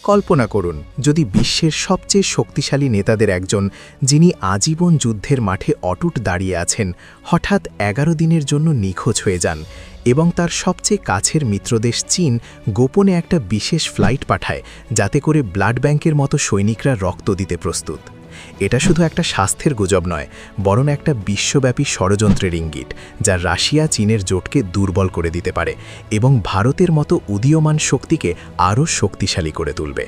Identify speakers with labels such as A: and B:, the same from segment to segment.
A: কল্পনা করুন যদি বিশ্বের সবচেয়ে শক্তিশালী নেতাদের একজন, যিনি আজীবন যুদ্ধের মাঠে অটুট দাঁড়িয়ে আছেন, হঠাৎ 11 দিনের জন্য নিখোঁজ হয়ে যান এবং তার সবচেয়ে কাছের মিত্রদেশ চীন গোপনে একটা বিশেষ ফ্লাইট পাঠায় যাতে করে ব্লাড ব্যাংকের মতো সৈনিকরা রক্ত দিতে প্রস্তুত। এটা শুধু একটা স্বাস্থ্যের গুজব নয়, বরং একটা বিশ্বব্যাপী ষড়যন্ত্রের ইঙ্গিত, যা রাশিয়া চীনের জোটকে দুর্বল করে দিতে পারে এবং ভারতের মতো উদীয়মান শক্তিকে আরও শক্তিশালী করে তুলবে।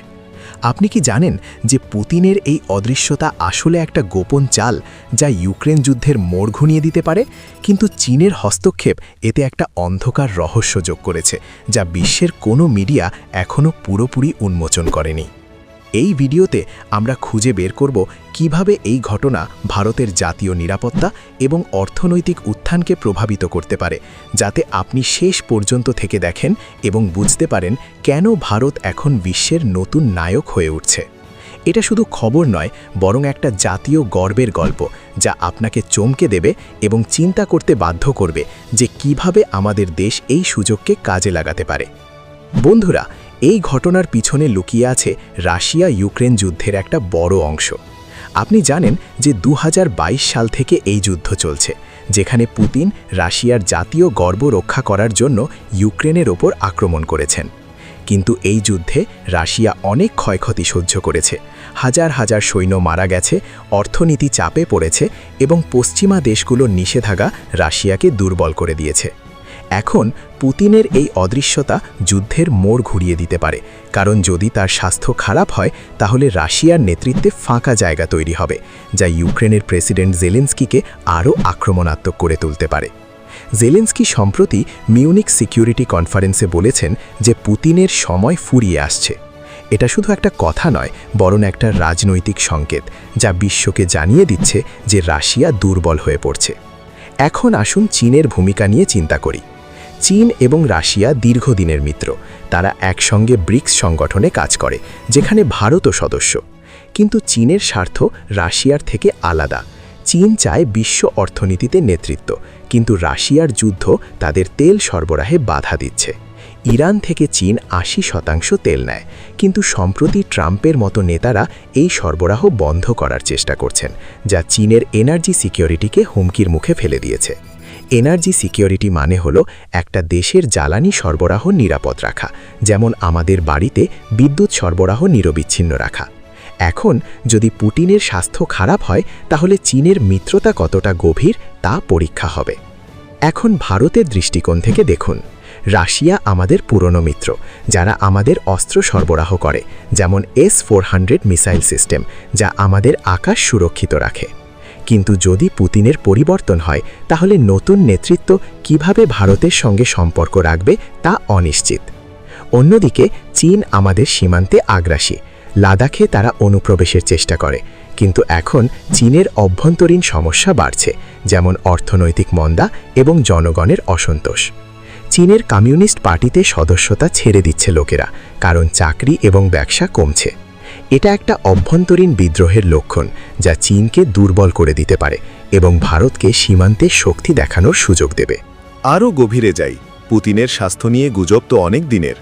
A: আপনি কি জানেন যে পুতিনের এই অদৃশ্যতা আসলে একটা গোপন চাল, যা ইউক্রেন যুদ্ধের মোড় ঘুরিয়ে দিতে পারে? কিন্তু চীনের হস্তক্ষেপ এতে একটা অন্ধকার রহস্য যোগ করেছে, যা বিশ্বের কোনো মিডিয়া এখনও পুরোপুরি উন্মোচন করেনি। এই ভিডিওতে আমরা খুঁজে বের করব কিভাবে এই ঘটনা ভারতের জাতীয় নিরাপত্তা এবং অর্থনৈতিক উত্থানকে প্রভাবিত করতে পারে, যাতে আপনি শেষ পর্যন্ত থেকে দেখেন এবং বুঝতে পারেন কেন ভারত এখন বিশ্বের নতুন নায়ক হয়ে উঠছে। এটা শুধু খবর নয়, বরং একটা জাতীয় গর্বের গল্প, যা আপনাকে চমকে দেবে এবং চিন্তা করতে বাধ্য করবে যে কিভাবে আমাদের দেশ এই সুযোগকে কাজে লাগাতে পারে। বন্ধুরা, এই ঘটনার পিছনে লুকিয়ে আছে রাশিয়া ইউক্রেন যুদ্ধের একটা বড় অংশ। আপনি জানেন যে 2022 সাল থেকে এই যুদ্ধ চলছে, যেখানে পুতিন রাশিয়ার জাতীয় গর্ব রক্ষা করার জন্য ইউক্রেনের ওপর আক্রমণ করেছেন। কিন্তু এই যুদ্ধে রাশিয়া অনেক ক্ষয়ক্ষতি সহ্য করেছে, হাজার হাজার সৈন্য মারা গেছে, অর্থনীতি চাপে পড়েছে এবং পশ্চিমা দেশগুলোর নিষেধাজ্ঞা রাশিয়াকে দুর্বল করে দিয়েছে। এখন পুতিনের এই অদৃশ্যতা যুদ্ধের মোড় ঘুরিয়ে দিতে পারে, কারণ যদি তার স্বাস্থ্য খারাপ হয় তাহলে রাশিয়ার নেতৃত্বে ফাঁকা জায়গা তৈরি হবে, যা ইউক্রেনের প্রেসিডেন্ট জেলেনস্কিকে আরও আক্রমণাত্মক করে তুলতে পারে। জেলেনস্কি সম্প্রতি মিউনিক সিকিউরিটি কনফারেন্সে বলেছেন যে পুতিনের সময় ফুরিয়ে আসছে। এটা শুধু একটা কথা নয়, বরং একটা রাজনৈতিক সংকেত, যা বিশ্বকে জানিয়ে দিচ্ছে যে রাশিয়া দুর্বল হয়ে পড়ছে। এখন আসুন চীনের ভূমিকা নিয়ে চিন্তা করি। চীন এবং রাশিয়া দীর্ঘদিনের মিত্র। তারা একসঙ্গে ব্রিক্স সংগঠনে কাজ করে, যেখানে ভারতও সদস্য। কিন্তু চীনের স্বার্থ রাশিয়ার থেকে আলাদা। চীন চায় বিশ্ব অর্থনীতিতে নেতৃত্ব, কিন্তু রাশিয়ার যুদ্ধ তাদের তেল সরবরাহে বাধা দিচ্ছে। ইরান থেকে চীন 80% তেল নেয়, কিন্তু সম্প্রতি ট্রাম্পের মতো নেতারা এই সরবরাহ বন্ধ করার চেষ্টা করছেন, যা চীনের এনার্জি সিকিউরিটিকে হুমকির মুখে ফেলে দিয়েছে। এনার্জি সিকিউরিটি মানে হলো একটা দেশের জ্বালানি সরবরাহ নিরাপদ রাখা, যেমন আমাদের বাড়িতে বিদ্যুৎ সরবরাহ নিরবিচ্ছিন্ন রাখা। এখন যদি পুতিনের স্বাস্থ্য খারাপ হয়, তাহলে চীনের মিত্রতা কতটা গভীর তা পরীক্ষা হবে। এখন ভারতের দৃষ্টিকোণ থেকে দেখুন। রাশিয়া আমাদের পুরনো মিত্র, যারা আমাদের অস্ত্র সরবরাহ করে, যেমন S-400 মিসাইল সিস্টেম, যা আমাদের আকাশ সুরক্ষিত রাখে। কিন্তু যদি পুতিনের পরিবর্তন হয়, তাহলে নতুন নেতৃত্ব কিভাবে ভারতের সঙ্গে সম্পর্ক রাখবে তা অনিশ্চিত। অন্যদিকে চীন আমাদের সীমান্তে আগ্রাসী। লাদাখে তারা অনুপ্রবেশের চেষ্টা করে, কিন্তু এখন চীনের অভ্যন্তরীণ সমস্যা বাড়ছে, যেমন অর্থনৈতিক মন্দা এবং জনগণের অসন্তোষ। চীনের কমিউনিস্ট পার্টিতে সদস্যতা ছেড়ে দিচ্ছে লোকেরা, কারণ চাকরি এবং ব্যবসা কমছে। এটা একটা অভ্যন্তরীণ বিদ্রোহের লক্ষণ, যা চীনকে দুর্বল করে দিতে পারে এবং ভারতকে সীমান্তে শক্তি দেখানোর সুযোগ দেবে।
B: আরও গভীরে যাই। পুতিনের স্বাস্থ্য নিয়ে গুজব তো অনেক দিনের।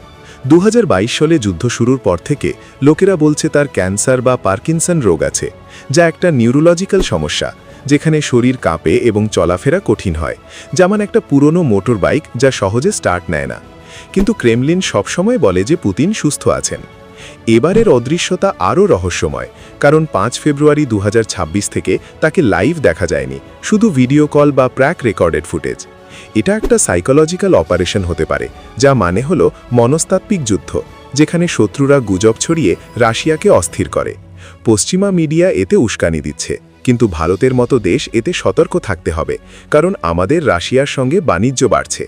B: 2022 সালে যুদ্ধ শুরুর পর থেকে লোকেরা বলছে তার ক্যান্সার বা পার্কিনসন রোগ আছে, যা একটা নিউরোলজিক্যাল সমস্যা, যেখানে শরীর কাঁপে এবং চলাফেরা কঠিন হয়, যেমন একটা পুরনো মোটর বাইক যা সহজে স্টার্ট নেয় না। কিন্তু ক্রেমলিন সবসময় বলে যে পুতিন সুস্থ আছেন। এবারের অদৃশ্যতা আরও রহস্যময়, কারণ 5 ফেব্রুয়ারি 2026 থেকে তাকে লাইভ দেখা যায়নি, শুধু ভিডিও কল বা প্র্যাক রেকর্ডেড ফুটেজ। এটা একটা সাইকোলজিক্যাল অপারেশন হতে পারে, যা মানে হলো মনস্তাত্ত্বিক যুদ্ধ, যেখানে শত্রুরা গুজব ছড়িয়ে রাশিয়াকে অস্থির করে। পশ্চিমা মিডিয়া এতে উস্কানি দিচ্ছে, কিন্তু ভারতের মতো দেশ এতে সতর্ক থাকতে হবে, কারণ আমাদের রাশিয়ার সঙ্গে বাণিজ্য বাড়ছে।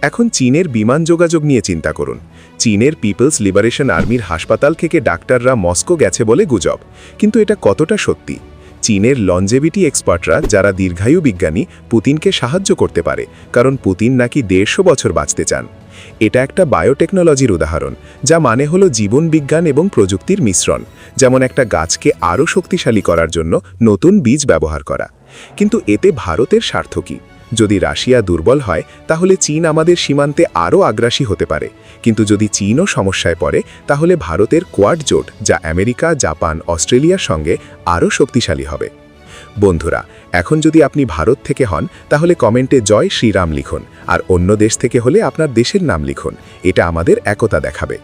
B: এখন চীনের বিমান যোগাযোগ নিয়ে চিন্তা করুন। চীনের পিপলস লিবারেশন আর্মির হাসপাতাল থেকে ডাক্তাররা মস্কো গেছে বলে গুজব, কিন্তু এটা কতটা সত্যি? চীনের লঞ্জেভিটি এক্সপার্টরা, যারা দীর্ঘায়ু বিজ্ঞানী, পুতিনকে সাহায্য করতে পারে, কারণ পুতিন নাকি 150 বছর বাঁচতে চান। এটা একটা বায়োটেকনোলজির উদাহরণ, যা মানে হলো জীবন বিজ্ঞান এবং প্রযুক্তির মিশ্রণ, যেমন একটা গাছকে আরও শক্তিশালী করার জন্য নতুন বীজ ব্যবহার করা। কিন্তু এতে ভারতের স্বার্থ কী? যদি রাশিয়া দুর্বল হয় তাহলে চীন আমাদের সীমান্তে আরও আগ্রাসী হতে পারে, কিন্তু যদি চীনও সমস্যায় পড়ে তাহলে ভারতের কোয়াড জোট, যা আমেরিকা, জাপান, অস্ট্রেলিয়ার সঙ্গে আরও শক্তিশালী হবে। বন্ধুরা, এখন যদি আপনি ভারত থেকে হন তাহলে কমেন্টে জয় শ্রীরাম লিখুন, আর অন্য দেশ থেকে হলে আপনার দেশের নাম লিখুন। এটা আমাদের একতা দেখাবে।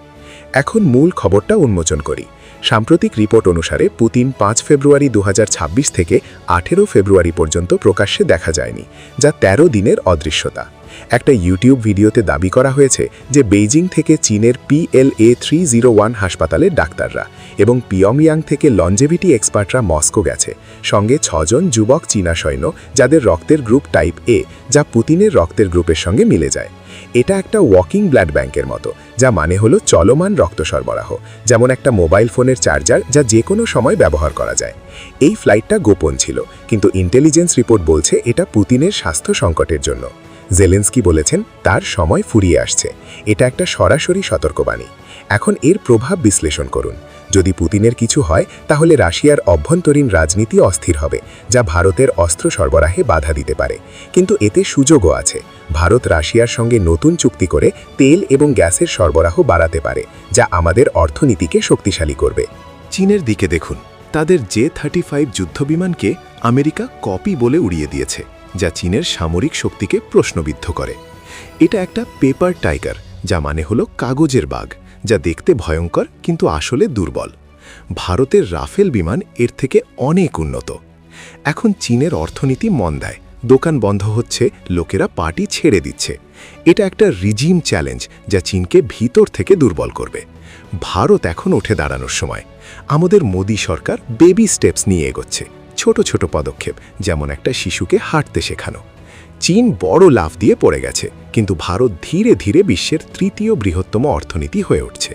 B: এখন মূল খবরটা উন্মোচন করি। সাম্প্রতিক রিপোর্ট অনুসারে পুতিন ৫ ফেব্রুয়ারি ২০২৬ থেকে ১৮ ফেব্রুয়ারি পর্যন্ত প্রকাশ্যে দেখা যায়নি, যা ১৩ দিনের অদৃশ্যতা। একটা ইউটিউব ভিডিওতে দাবি করা হয়েছে যে বেইজিং থেকে চীনের PLA 301 হাসপাতালের ডাক্তাররা এবং পিয়ংইয়াং থেকে লঞ্জেভিটি এক্সপার্টরা মস্কো গেছে, সঙ্গে ৬ জন যুবক চীনা সৈন্য যাদের রক্তের গ্রুপ টাইপ A, যা পুতিনের রক্তের গ্রুপের সঙ্গে মিলে যায়। এটা একটা ওয়াকিং ব্লাড ব্যাংকের মতো, যা মানে হলো চলমান রক্ত সরবরাহ, যেমন একটা মোবাইল ফোনের চার্জার যা যে কোনো সময় ব্যবহার করা যায়। এই ফ্লাইটটা গোপন ছিল, কিন্তু ইন্টেলিজেন্স রিপোর্ট বলছে এটা পুতিনের স্বাস্থ্য সংকটের জন্য। জেলেন্সকি বলেছেন তার সময় ফুরিয়ে আসছে। এটা একটা সরাসরি সতর্কবাণী। এখন এর প্রভাব বিশ্লেষণ করুন। যদি পুতিনের কিছু হয় তাহলে রাশিয়ার অভ্যন্তরীণ রাজনীতি অস্থির হবে, যা ভারতের অস্ত্র সরবরাহে বাধা দিতে পারে। কিন্তু এতে সুযোগও আছে। ভারত রাশিয়ার সঙ্গে নতুন চুক্তি করে তেল এবং গ্যাসের সরবরাহ বাড়াতে পারে, যা আমাদের অর্থনীতিকে শক্তিশালী করবে।
C: চীনের দিকে দেখুন, তাদের J-35 যুদ্ধবিমানকে আমেরিকা কপি বলে উড়িয়ে দিয়েছে, যা চীনের সামরিক শক্তিকে প্রশ্নবিদ্ধ করে। এটা একটা পেপার টাইগার, যা মানে হলো কাগজের বাঘ, যা দেখতে ভয়ঙ্কর কিন্তু আসলে দুর্বল। ভারতের রাফেল বিমান এর থেকে অনেক উন্নত। এখন চীনের অর্থনীতি মন্দায়, দোকান বন্ধ হচ্ছে, লোকেরা পার্টি ছেড়ে দিচ্ছে। এটা একটা রিজিম চ্যালেঞ্জ, যা চীনকে ভিতর থেকে দুর্বল করবে। ভারত এখন উঠে দাঁড়ানোর সময়। আমাদের মোদি সরকার বেবি স্টেপস নিয়ে এগোচ্ছে, ছোট ছোট পদক্ষেপ, যেমন একটা শিশুকে হাঁটতে শেখানো। চীন বড় লাফ দিয়ে পড়ে গেছে, কিন্তু ভারত ধীরে ধীরে বিশ্বের তৃতীয় বৃহত্তম অর্থনীতি হয়ে উঠছে।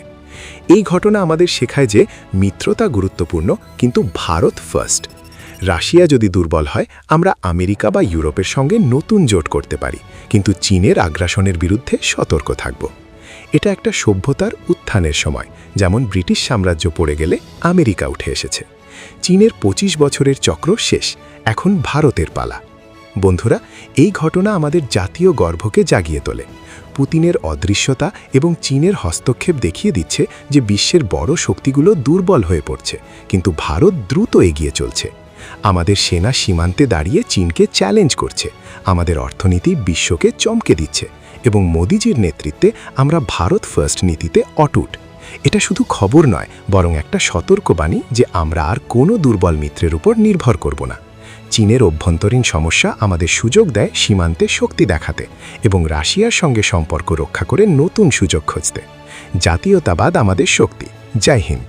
C: এই ঘটনা আমাদের শেখায় যে মিত্রতা গুরুত্বপূর্ণ, কিন্তু ভারত ফার্স্ট। রাশিয়া যদি দুর্বল হয় আমরা আমেরিকা বা ইউরোপের সঙ্গে নতুন জোট করতে পারি, কিন্তু চীনের আগ্রাসনের বিরুদ্ধে সতর্ক থাকব। এটা একটা সভ্যতার উত্থানের সময়, যেমন ব্রিটিশ সাম্রাজ্য পড়ে গেলে আমেরিকা উঠে এসেছে। চীনের ২৫ বছরের চক্র শেষ, এখন ভারতের পালা। বন্ধুরা, এই ঘটনা আমাদের জাতীয় গর্বকে জাগিয়ে তোলে। পুতিনের অদৃশ্যতা এবং চীনের হস্তক্ষেপ দেখিয়ে দিচ্ছে যে বিশ্বের বড় শক্তিগুলো দুর্বল হয়ে পড়ছে, কিন্তু ভারত দ্রুত এগিয়ে চলছে। আমাদের সেনা সীমান্তে দাঁড়িয়ে চীনকে চ্যালেঞ্জ করছে, আমাদের অর্থনীতি বিশ্বকে চমকে দিচ্ছে, এবং মোদিজির নেতৃত্বে আমরা ভারত ফার্স্ট নীতিতে অটুট। এটা শুধু খবর নয়, বরং একটা সতর্কবাণী যে আমরা আর কোনো দুর্বল মিত্রের উপর নির্ভর করব না। চীনের অভ্যন্তরীণ সমস্যা আমাদের সুযোগ দেয় সীমান্তে শক্তি দেখাতে এবং রাশিয়ার সঙ্গে সম্পর্ক রক্ষা করে নতুন সুযোগ খুঁজতে। জাতীয়তাবাদ আমাদের শক্তি। জয় হিন্দ।